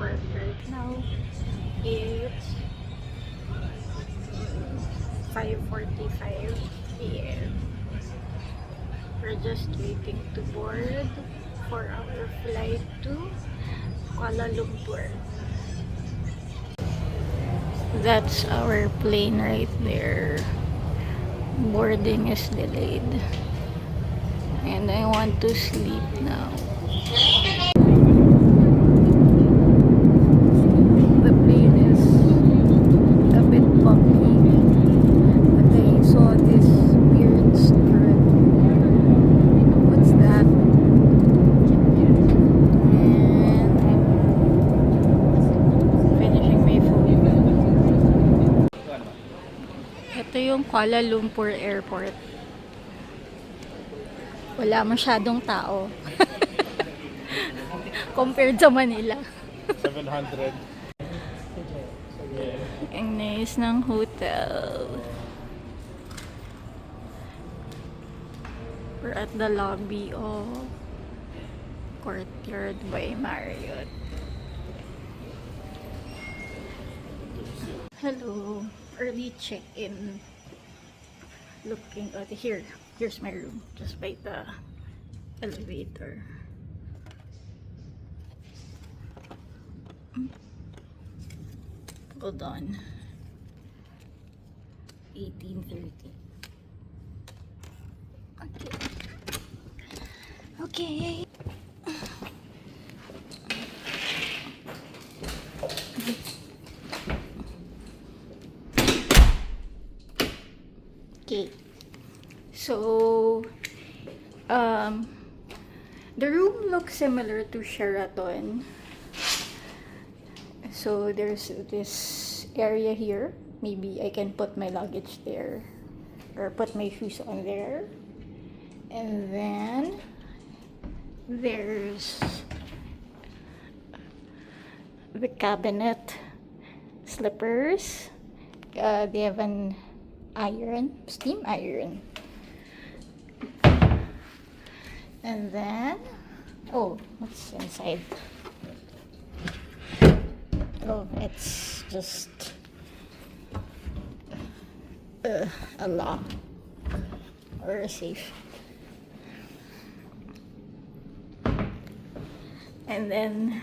airport right now. It's 5:45 p.m. We're just waiting to board for our flight to Kuala Lumpur. That's our plane right there. Boarding is delayed. And I want to sleep now. The plane is a bit bumpy, but I saw this weird skirt. What's that? And I'm finishing my food. Ito yung Kuala Lumpur Airport. Wala masyadong tao compared sa Manila. 700. Ang nice ng hotel. We're at the lobby of Courtyard by Marriott. Hello. Early check-in. Looking at here. Here's my room. Just by the elevator. Hold on. 18:30. Okay. Okay. So, the room looks similar to Sheraton. So there's this area here. Maybe I can put my luggage there or put my shoes on there. And then there's the cabinet, slippers. They have an iron, steam iron. And then, oh, what's inside? Oh, it's just a lock or a safe. And then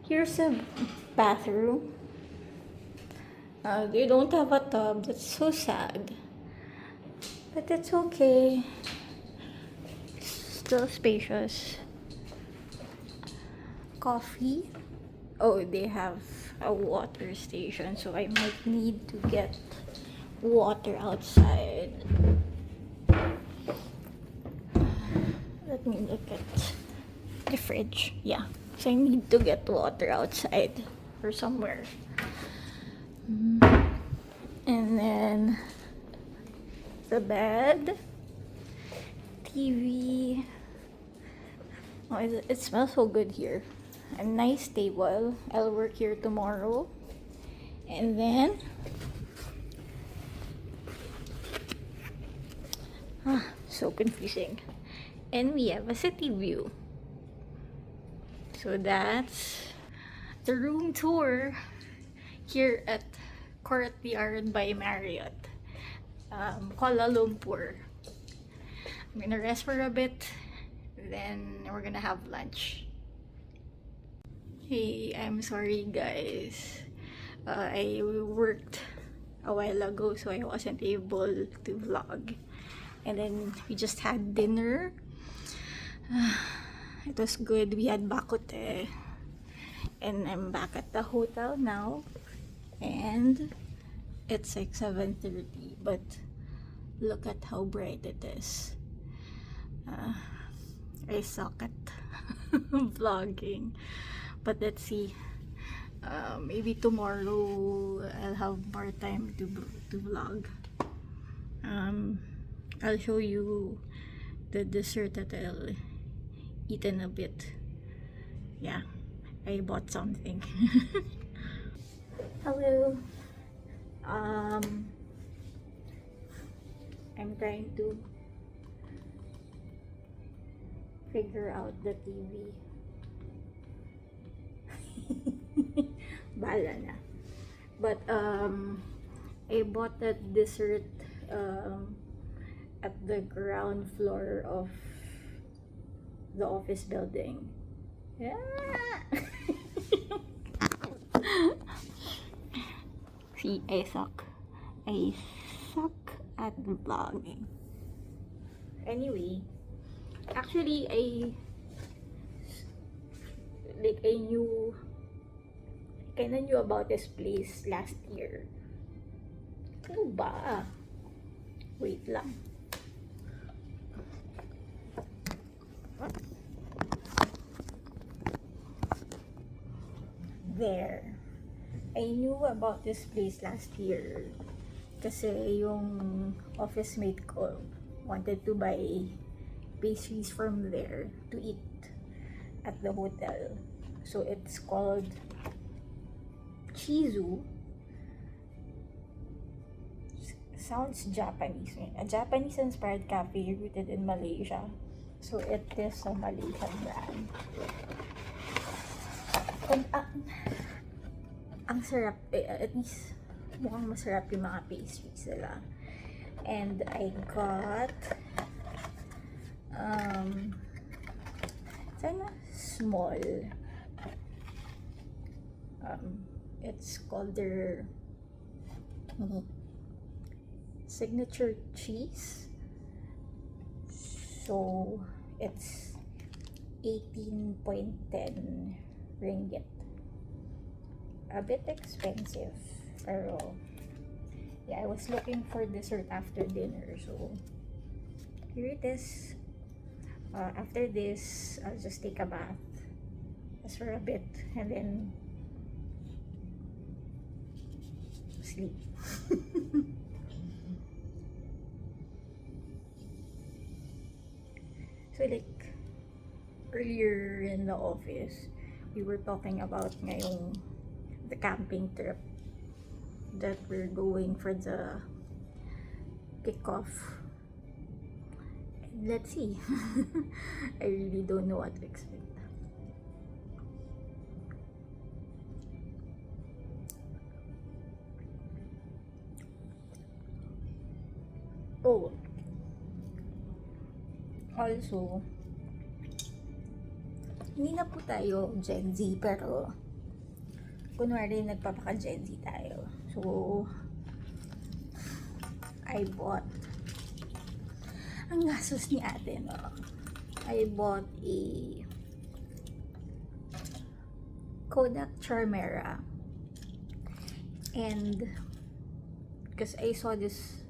here's a bathroom. They don't have a tub. That's so sad, but it's okay. Still spacious. Coffee. Oh, they have a water station, so I might need to get water outside. Let me look at the fridge. Yeah, so I need to get water outside or somewhere. And then the bed, TV. Oh, it smells so good here. A nice table. I'll work here tomorrow. And then so confusing. And we have a city view. So that's the room tour here at Courtyard by Marriott, Kuala Lumpur. I'm gonna rest for a bit, then we're gonna have lunch. Hey, I'm sorry guys. I worked a while ago, so I wasn't able to vlog. And then we just had dinner. It was good. We had bakote. And I'm back at the hotel now. And it's like 7:30. But look at how bright it is. I suck at vlogging. But let's see. Maybe tomorrow I'll have more time to vlog. I'll show you the dessert that I'll eat in a bit. Yeah, I bought something. Hello. I'm trying to figure out the TV. bahala na. But I bought that dessert at the ground floor of the office building. Yeah. See, I suck. I suck at vlogging. Anyway, actually, I kinda knew about this place last year. Ano ba? Wait lang. There. I knew about this place last year kasi yung office mate ko wanted to buy pastries from there to eat at the hotel. So it's called Chizu. Sounds Japanese. A Japanese-inspired cafe rooted in Malaysia. So it is a Malaysian brand. And ang sarap, at least mukhang masarap yung mga pastries nila. And I got sana small. It's called their signature cheese. So it's 18.10 ringgit. A bit expensive, pero yeah, I was looking for dessert after dinner, so here it is. After this, I'll just take a bath just for a bit and then sleep. So like earlier in the office, we were talking about ngayong the camping trip that we're going for the kickoff. And let's see. I really don't know what to expect. Oh, also, hindi na po tayo Gen Z, pero kunwari nagpapaka Gen Z tayo. So I bought, ang gastos ni ate, no? I bought a Kodak Charmera, and because I saw this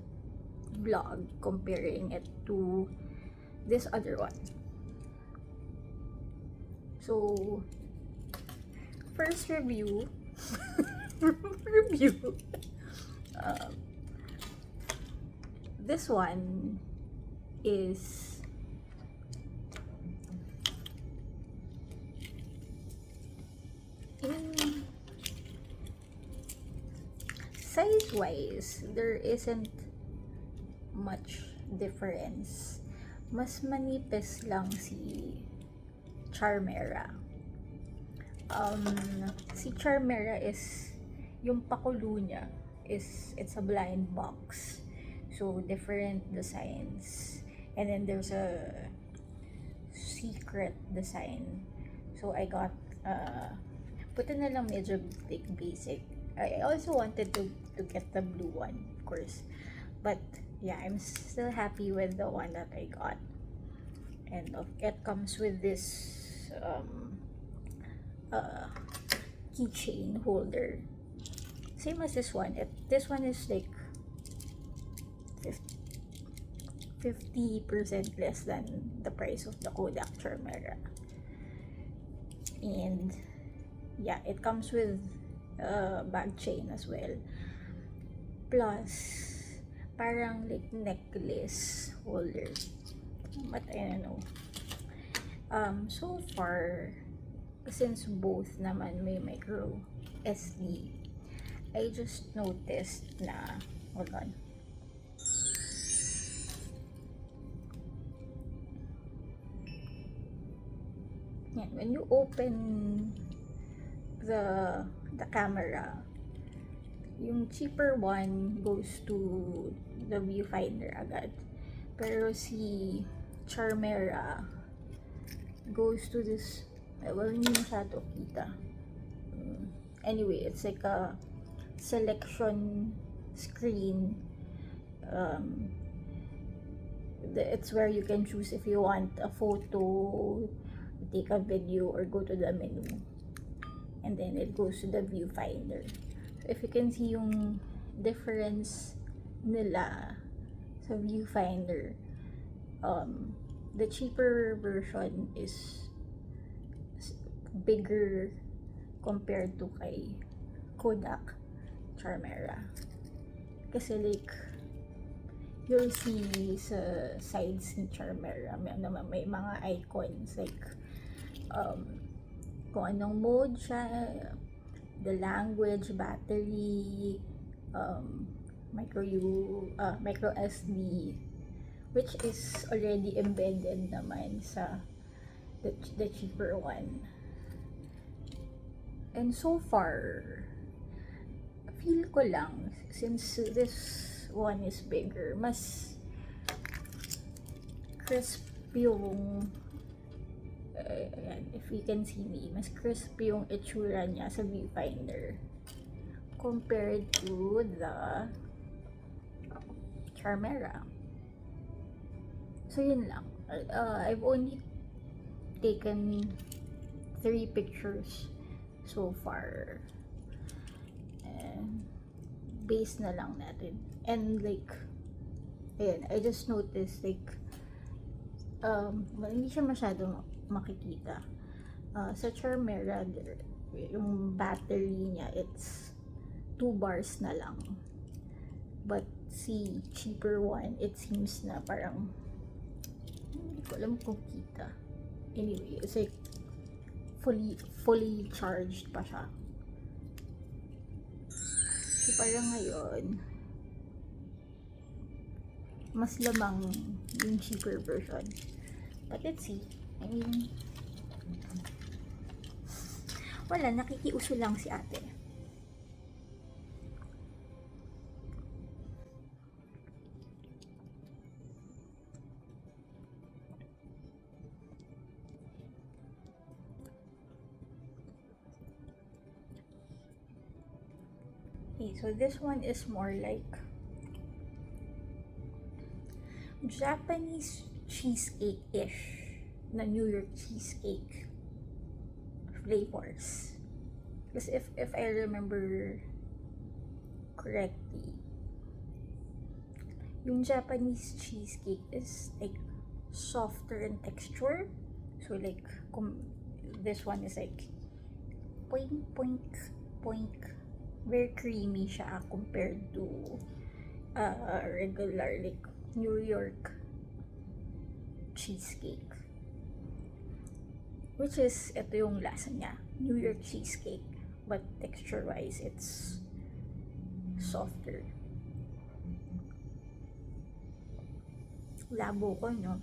vlog comparing it to this other one. So first review this one is in size wise, there isn't much difference. Mas manipis lang si Charmera. Si Charmera is, yung pakulo niya is, it's a blind box. So, different designs. And then there's a secret design. So, I got, puti na lang medyo basic. I also wanted to get the blue one, of course. But, yeah, I'm still happy with the one that I got. And it comes with this, keychain holder, same as this one. This one is like 50% less than the price of the Kodak Charmera, and yeah, it comes with a bag chain as well, plus parang like necklace holder, but I don't know. So far, since both naman may micro SD, I just noticed na, hold on, yan, when you open the camera. Yung cheaper one goes to the viewfinder agad. Pero si Charmera goes to this, well, hindi masyado kita. Anyway, it's like a selection screen. It's where you can choose if you want a photo, take a video, or go to the menu. And then it goes to the viewfinder. So if you can see yung difference nila sa viewfinder, the cheaper version is bigger compared to kay Kodak Charmera. Kasi like, you'll see sa sides ni Charmera, may mga icons like kung anong mode siya, the language, battery, micro SD, which is already embedded naman sa the cheaper one. And so far, feel ko lang, since this one is bigger, mas crisp yung ayan, if you can see me, mas crispy yung itsura niya sa viewfinder compared to the Charmera. So yun lang. I've only taken 3 pictures so far, and base na lang natin. And like, ayan, I just noticed like, hindi siya masyado makikita. Sa Charmera, yung battery niya, it's 2 bars na lang. But si cheaper one, it seems na parang, hindi ko alam kung kita. Anyway, it's like fully charged pa siya. So parang ngayon, mas lamang yung cheaper version. But let's see. I mean, wala, nakikiuso lang si ate. Okay, so this one is more like Japanese cheesecake-ish na New York cheesecake flavors. Because if I remember correctly, yung Japanese cheesecake is like softer in texture. So like, this one is like poink, very creamy siya compared to regular like New York cheesecake, which is, ito yung lasa niya, New York cheesecake, but texture wise it's softer. Labo ko, no?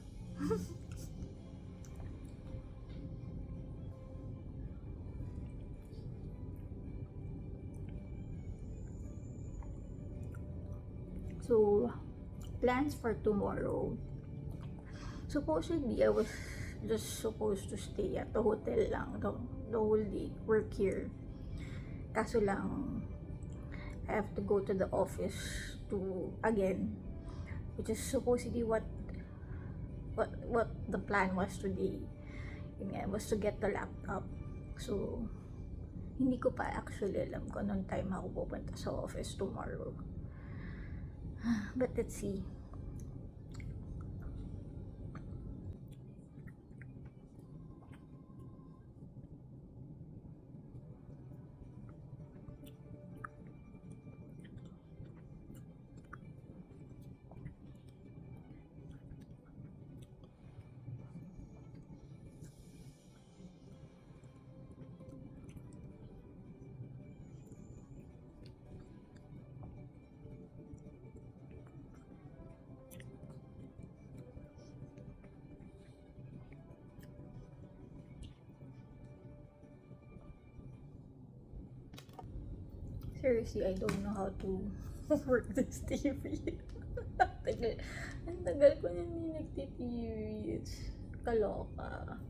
So, plans for tomorrow. Supposedly, I was just supposed to stay at the hotel lang the whole day, work here. Kaso lang, I have to go to the office again, which is supposedly what the plan was today. Yun nga, was to get the laptop. So, hindi ko pa actually alam kung anong time ako pupunta sa office tomorrow. But let's see. Seriously, I don't know how to work this TV. Ang tagal ko na hindi nagti-TV. It's kaloka.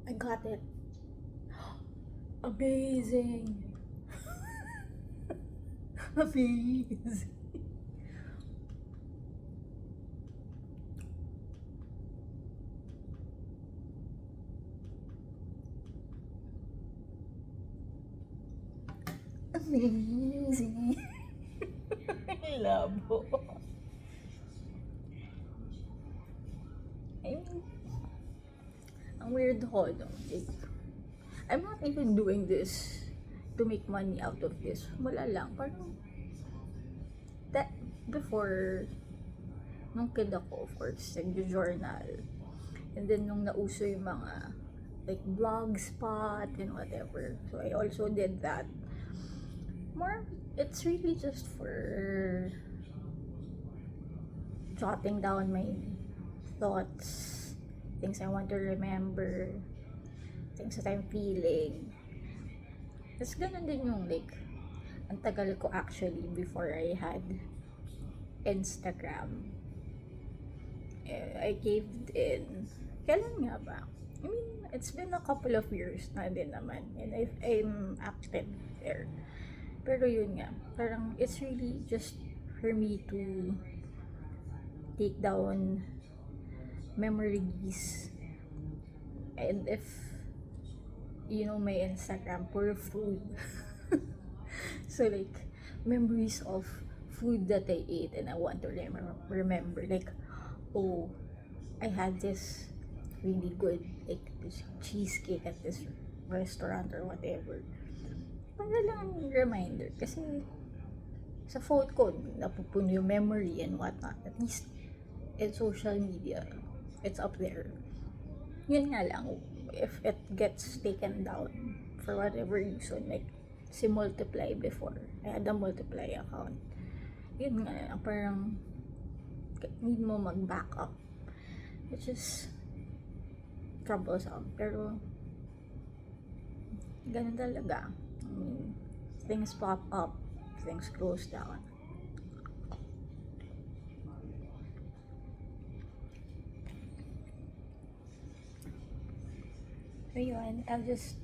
I got it. Amazing. Amazing. Amazing. Labo. I mean, ang weird ko, no? Like, I'm not even doing this to make money out of this. Wala lang. Parang, that, before, nung kid ako, of course, nag-journal. And then, nung nauso yung mga, like, blogspot and whatever. So, I also did that. More, it's really just for jotting down my thoughts, things I want to remember, things that I'm feeling. Tapos ganun din yung like, ang tagal ko actually before I had Instagram. I caved in. Kailan nga ba? I mean, it's been a couple of years na din naman. And I'm active there. Pero yun nga, parang it's really just for me to take down memories. And if you know my Instagram, puro food. So like, memories of food that I ate and I want to remember. Like, oh, I had this really good, like, this cheesecake at this restaurant or whatever. Para lang reminder. Kasi sa phone ko, napupuno yung memory and whatnot. At least, in social media, it's up there. Yun nga lang, if it gets taken down for whatever reason, like, si Multiply before, I had a Multiply account. Yun nga, parang, need mo mag-backup. Which is, troublesome. Pero, ganun talaga. I mean, things pop up, things close down. So yun, I'll just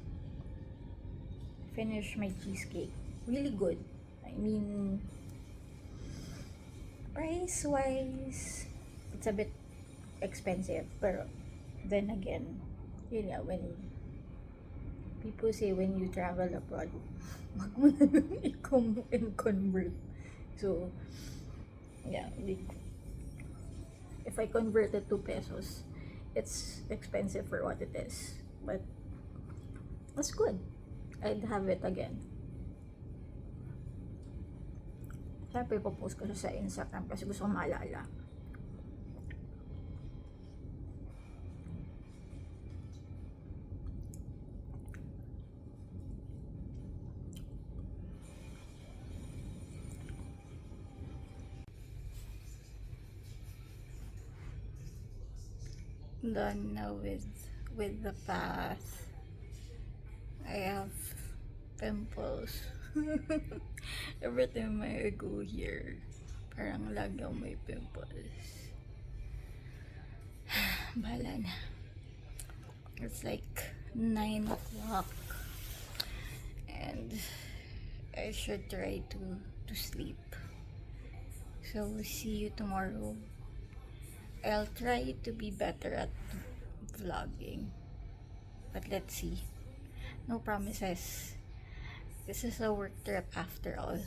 finish my cheesecake. Really good. I mean, price-wise, it's a bit expensive. Pero, then again, yun nga, when people say when you travel abroad, wag mo na lang i-convert. So, yeah, like, if I convert it to pesos, it's expensive for what it is. But, it's good. I'd have it again. Siyempre, ipopost ko siya sa Instagram kasi gusto kong maalala. Done now with the path. I have pimples. Every time I go here, parang lagi ako may pimples. Bahala na. It's like 9 o'clock and I should try to sleep. So see you tomorrow. I'll try to be better at vlogging, but let's see. No promises. This is a work trip after all.